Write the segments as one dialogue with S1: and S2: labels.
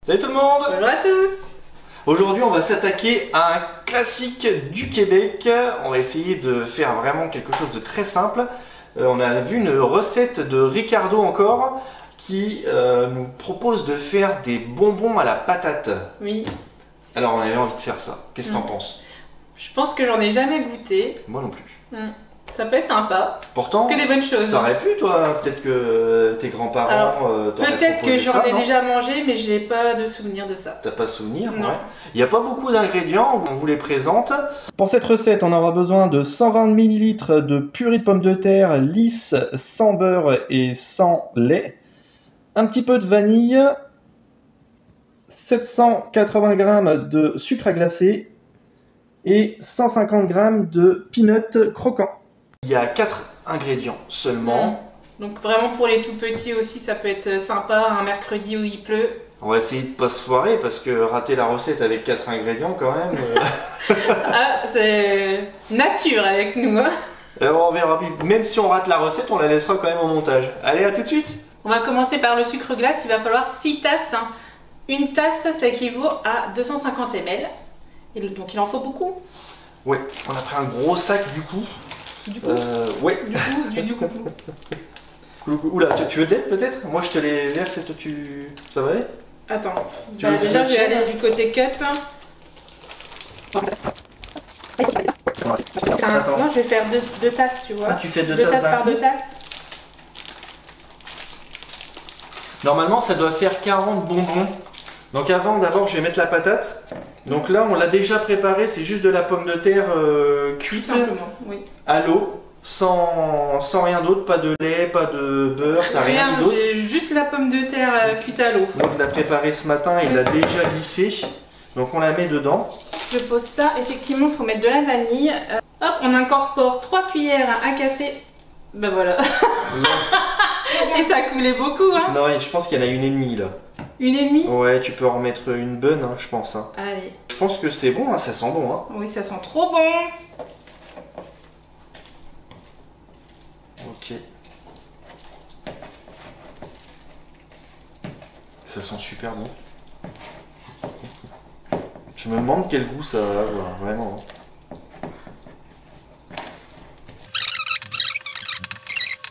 S1: Salut tout le monde!
S2: Bonjour à tous!
S1: Aujourd'hui on va s'attaquer à un classique du Québec. On va essayer de faire vraiment quelque chose de très simple. On a vu une recette de Ricardo encore qui nous propose de faire des bonbons à la patate.
S2: Oui.
S1: Alors on avait envie de faire ça. Qu'est-ce que t'en penses?
S2: Je pense que j'en ai jamais goûté.
S1: Moi non plus.
S2: Ça peut être sympa.
S1: Pourtant,
S2: que des bonnes choses.
S1: Ça aurait pu toi, peut-être que tes grands-parents
S2: peut-être que j'en ai déjà mangé, mais j'ai pas de souvenir de ça.
S1: T'as pas souvenir?
S2: Non.
S1: Ouais. Il n'y a pas beaucoup d'ingrédients, on vous les présente. Pour cette recette, on aura besoin de 120 ml de purée de pommes de terre lisse, sans beurre et sans lait, un petit peu de vanille, 780 g de sucre à glacer et 150 g de peanuts croquants. Il y a 4 ingrédients seulement.
S2: Donc vraiment pour les tout petits aussi, ça peut être sympa un mercredi où il pleut.
S1: On va essayer de pas se foirer parce que rater la recette avec 4 ingrédients quand même.
S2: Ah, c'est nature avec nous. Hein.
S1: On verra. Même si on rate la recette, on la laissera quand même au montage. Allez, à tout de suite.
S2: On va commencer par le sucre glace. Il va falloir 6 tasses. Une tasse, ça équivaut à 250 ml. Et donc il en faut beaucoup.
S1: Ouais, on a pris un gros sac du coup.
S2: Du coup
S1: ouais.
S2: Du coup.
S1: Oula, tu veux de l'aide peut-être? Moi je te les verse et toi tu... Ça va aller?
S2: Attends, déjà je vais aller du côté cup. Non, je vais faire deux tasses, tu vois.
S1: Ah, tu fais deux
S2: tasses par
S1: coup.
S2: 2 tasses.
S1: Normalement ça doit faire 40 bonbons. Donc d'abord je vais mettre la patate. Donc là on l'a déjà préparé, c'est juste de la pomme de terre cuite
S2: oui.
S1: à l'eau, sans rien d'autre, pas de lait, pas de beurre, t'as rien d'autre.
S2: J'ai juste la pomme de terre cuite à l'eau.
S1: Donc il l'a préparé ce matin, il l'a déjà lissé. Donc on la met dedans.
S2: Je pose ça, effectivement il faut mettre de la vanille. Hop, on incorpore 3 cuillères à café. Ben voilà. Et ça coulait beaucoup hein.
S1: Non, je pense qu'il y en a une et demie là.
S2: Une et demie?
S1: Ouais, tu peux en remettre une bonne, hein, je pense. Hein.
S2: Allez.
S1: Je pense que c'est bon, hein, ça sent bon. Hein.
S2: Oui, ça sent trop bon.
S1: Ok. Ça sent super bon. Je me demande quel goût ça va avoir, vraiment.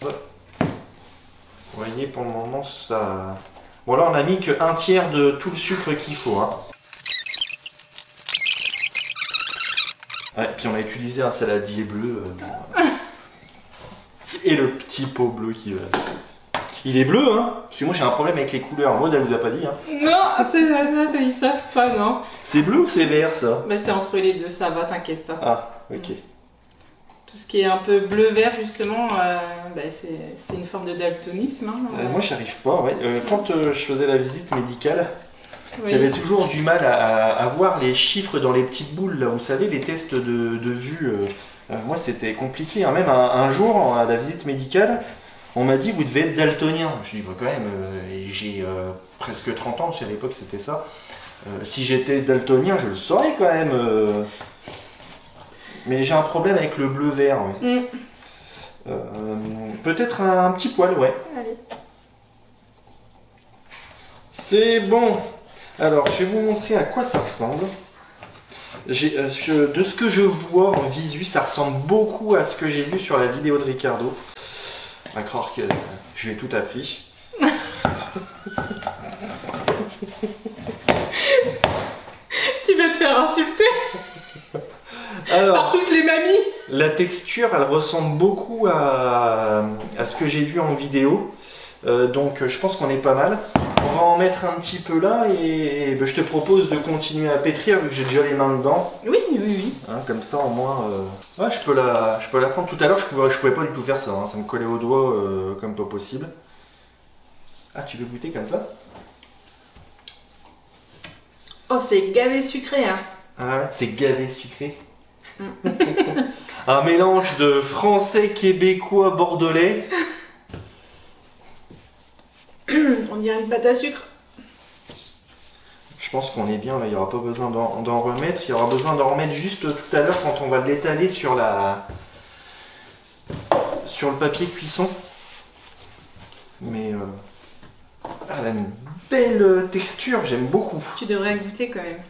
S1: Ouais. Vous voyez, pour le moment, ça... Bon là on a mis que 1/3 de tout le sucre qu'il faut. Hein. Ouais, puis on a utilisé un saladier bleu. Et le petit pot bleu qui va. Il est bleu hein. Parce que moi j'ai un problème avec les couleurs. Maud elle vous a pas dit hein.
S2: Non, c'est ça, ils savent pas non.
S1: C'est bleu ou c'est vert ça?
S2: Bah c'est entre les deux, ça va, t'inquiète pas.
S1: Ah ok.
S2: Tout ce qui est un peu bleu-vert justement, bah, c'est une forme de daltonisme. Hein,
S1: moi j'y arrive pas, ouais. Quand je faisais la visite médicale,
S2: oui.
S1: J'avais toujours du mal à voir les chiffres dans les petites boules, là, vous savez, les tests de vue. Moi c'était compliqué, hein. Même un jour à la visite médicale, on m'a dit vous devez être daltonien. Je dis bah, quand même, j'ai presque 30 ans, parce qu'à l'époque c'était ça. Si j'étais daltonien, je le saurais quand même. Mais j'ai un problème avec le bleu-vert. Ouais. Peut-être un petit poil, ouais.
S2: Allez.
S1: C'est bon. Alors, je vais vous montrer à quoi ça ressemble. De ce que je vois en visu, ça ressemble beaucoup à ce que j'ai vu sur la vidéo de Ricardo. À croire que je lui ai tout appris.
S2: Tu vas te faire insulter.
S1: Alors,
S2: par toutes les mamies.
S1: La texture, elle ressemble beaucoup à ce que j'ai vu en vidéo. Donc je pense qu'on est pas mal. On va en mettre un petit peu là et ben, je te propose de continuer à pétrir vu que j'ai déjà les mains dedans.
S2: Oui, oui, oui.
S1: Hein, comme ça au moins, ouais, je peux la prendre. Tout à l'heure je pouvais pas du tout faire ça, hein. Ça me collait au doigt comme pas possible. Ah, tu veux goûter comme ça?
S2: Oh, c'est gavé sucré hein.
S1: Ah ouais, c'est gavé sucré. Un mélange de français, québécois, bordelais.
S2: On dirait une pâte à sucre.
S1: Je pense qu'on est bien là, il n'y aura pas besoin d'en remettre. Il y aura besoin d'en remettre juste tout à l'heure quand on va l'étaler sur le papier cuisson. Mais belle texture, j'aime beaucoup.
S2: Tu devrais goûter quand même.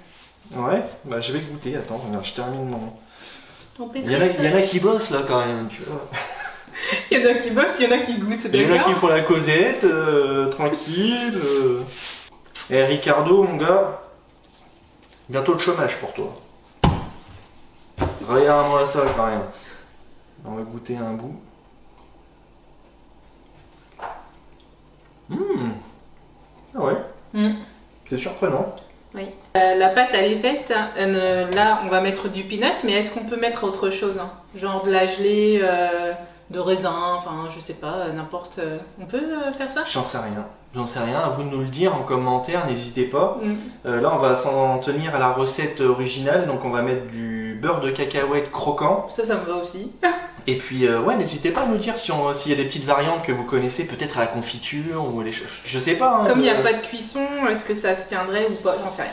S1: Ouais, bah je vais goûter, attends, regarde, je termine mon...
S2: Ton
S1: Il y en a qui bossent là quand même, tu vois.
S2: Il y en a qui bossent, il y en a qui goûtent,
S1: Il y en a
S2: d'accord.
S1: qui font la causette, tranquille. Et Ricardo, mon gars, bientôt le chômage pour toi. Regarde-moi ça quand même. On va goûter un bout. Ah ouais, c'est surprenant.
S2: Oui. La pâte elle est faite, là on va mettre du peanut, mais est-ce qu'on peut mettre autre chose, hein? Genre de la gelée de raisin, enfin je sais pas, n'importe. On peut faire ça?
S1: J'en sais rien, à vous de nous le dire en commentaire, n'hésitez pas. Là on va s'en tenir à la recette originale, donc on va mettre du beurre de cacahuète croquant.
S2: Ça me va aussi.
S1: Et puis ouais, n'hésitez pas à nous dire s'il y a des petites variantes que vous connaissez, peut-être à la confiture ou les choses. Je sais pas. Hein,
S2: comme il n'y a pas de cuisson, est-ce que ça se tiendrait ou pas? J'en sais rien.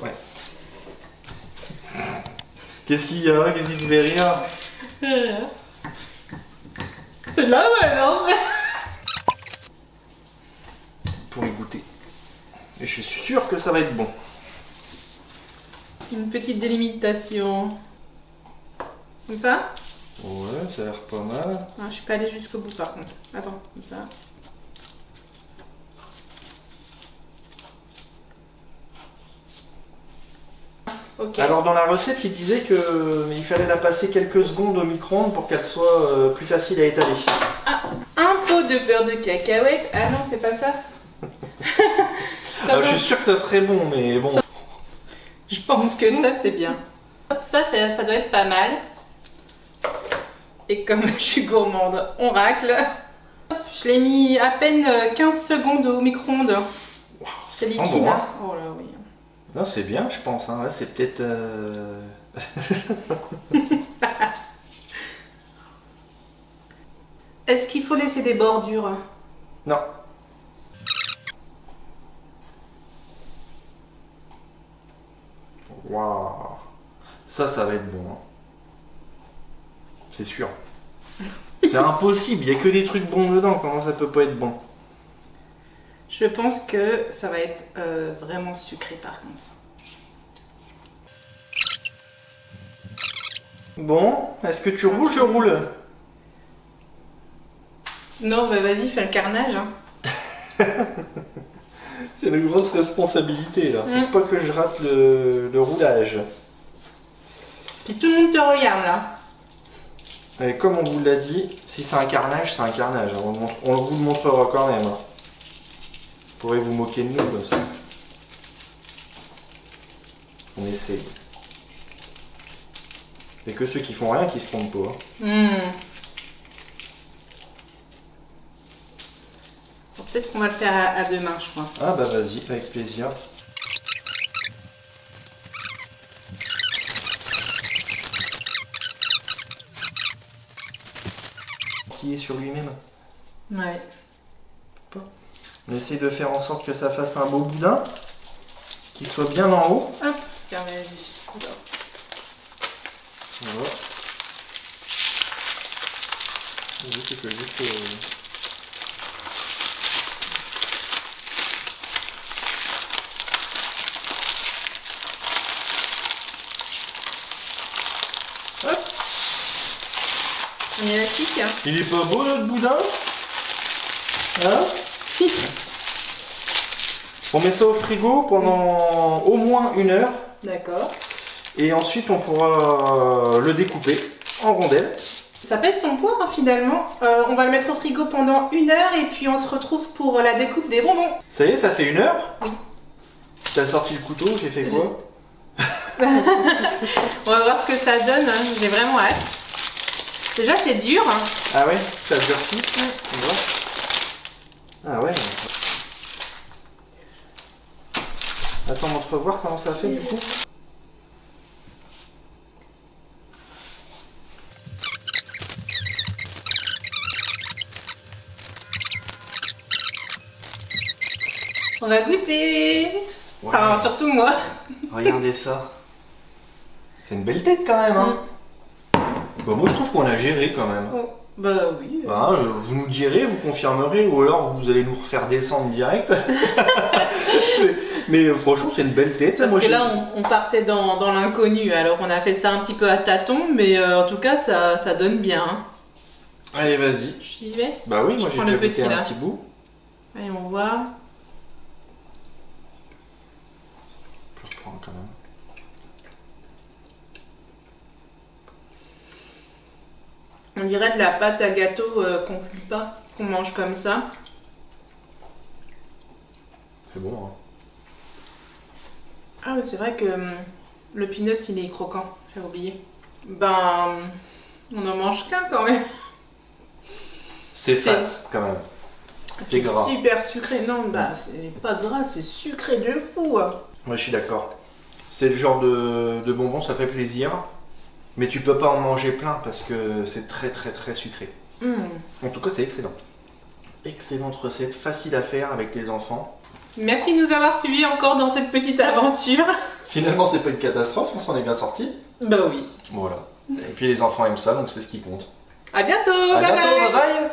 S1: Ouais. Qu'est-ce qu'il y a? Qu'est-ce qui te fait rire?
S2: C'est là, ouais, non?
S1: Pour y goûter. Et je suis sûr que ça va être bon.
S2: Une petite délimitation. Comme ça?
S1: Ouais, ça a l'air pas mal.
S2: Ah, je suis pas allée jusqu'au bout par contre. Attends, comme ça. Okay.
S1: Alors dans la recette, il disait qu'il fallait la passer quelques secondes au micro-ondes pour qu'elle soit plus facile à étaler.
S2: Ah, un pot de beurre de cacahuète. Ah non, c'est pas ça.
S1: Alors, je suis sûr que ça serait bon, mais bon.
S2: Je pense que ça c'est bien. Ça doit être pas mal. Et comme je suis gourmande, on racle. Je l'ai mis à peine 15 secondes au micro-ondes.
S1: Wow,
S2: c'est
S1: ça sent
S2: liquide.
S1: bon, hein.
S2: Oh là oui.
S1: Non, c'est bien, je pense. Hein. Là, c'est peut-être.
S2: Est-ce qu'il faut laisser des bordures?
S1: Non. Waouh. Ça va être bon. Hein. C'est sûr. C'est impossible, il n'y a que des trucs bons dedans. Comment ça peut pas être bon?
S2: Je pense que ça va être vraiment sucré par contre.
S1: Bon, est-ce que tu roules? Je roule.
S2: Non, bah vas-y, fais le carnage. Hein.
S1: C'est une grosse responsabilité là. Faut pas que je rate le roulage.
S2: Puis tout le monde te regarde là.
S1: Et comme on vous l'a dit, si c'est un carnage, c'est un carnage. On vous le montrera quand même. Hein. Vous pourrez vous moquer de nous comme ça. On essaye. C'est que ceux qui font rien qui se trompent pas.
S2: Bon, peut-être qu'on va le faire à deux mains, je crois.
S1: Ah bah vas-y, avec plaisir. Qui est sur lui-même.
S2: Ouais.
S1: On essaye de faire en sorte que ça fasse un beau boudin, qui soit bien en haut.
S2: Hop, tiens, vas-y.
S1: Voilà. Oui, c'est que juste. Hop.
S2: On est élastique.
S1: Il est pas beau notre boudin? Hein? On met ça au frigo pendant au moins 1 heure.
S2: D'accord.
S1: Et ensuite on pourra le découper en rondelles.
S2: Ça pèse son poids hein, finalement. On va le mettre au frigo pendant 1 heure et puis on se retrouve pour la découpe des bonbons.
S1: Ça y est, ça fait 1 heure?
S2: Oui.
S1: T'as sorti le couteau, j'ai fait quoi?
S2: On va voir ce que ça donne, hein. J'ai vraiment hâte. Déjà c'est dur. Hein.
S1: Ah ouais, ça durcit. On voit. Ah ouais. Attends, montre voir comment ça fait du coup.
S2: On va goûter.
S1: Ouais.
S2: Enfin, surtout moi.
S1: Regardez ça. C'est une belle tête quand même. Hein. Bon, moi je trouve qu'on a géré quand même.
S2: Oh. Bah oui.
S1: Bah, vous nous direz, vous confirmerez, ou alors vous allez nous refaire descendre direct. Mais franchement, c'est une belle tête.
S2: Parce
S1: Moi,
S2: que là, on partait dans l'inconnu. Alors, on a fait ça un petit peu à tâtons, mais en tout cas, ça donne bien. Hein.
S1: Allez, vas-y.
S2: J'y vais.
S1: Bah oui, moi j'ai
S2: prends
S1: déjà
S2: le petit,
S1: goûté un
S2: là.
S1: petit bout.
S2: Allez, on voit.
S1: Je peux reprendre quand même.
S2: On dirait de la pâte à gâteau qu'on cuit pas, qu'on mange comme ça.
S1: C'est bon, hein.
S2: Ah, mais c'est vrai que le peanut, il est croquant. J'ai oublié. Ben, on en mange qu'un quand même.
S1: C'est fat quand même. C'est gras.
S2: Super sucré. Non, bah, c'est pas gras, c'est sucré de fou. Hein.
S1: Ouais, je suis d'accord. C'est le genre de bonbon, ça fait plaisir. Mais tu peux pas en manger plein parce que c'est très très très sucré. En tout cas, c'est excellent. Excellente recette, facile à faire avec les enfants.
S2: Merci de nous avoir suivis encore dans cette petite aventure.
S1: Finalement, c'est pas une catastrophe, on s'en est bien sorti.
S2: Bah oui.
S1: Voilà. Et puis les enfants aiment ça, donc c'est ce qui compte.
S2: À bientôt.
S1: À
S2: Bye
S1: bientôt,
S2: bye.
S1: bye bye.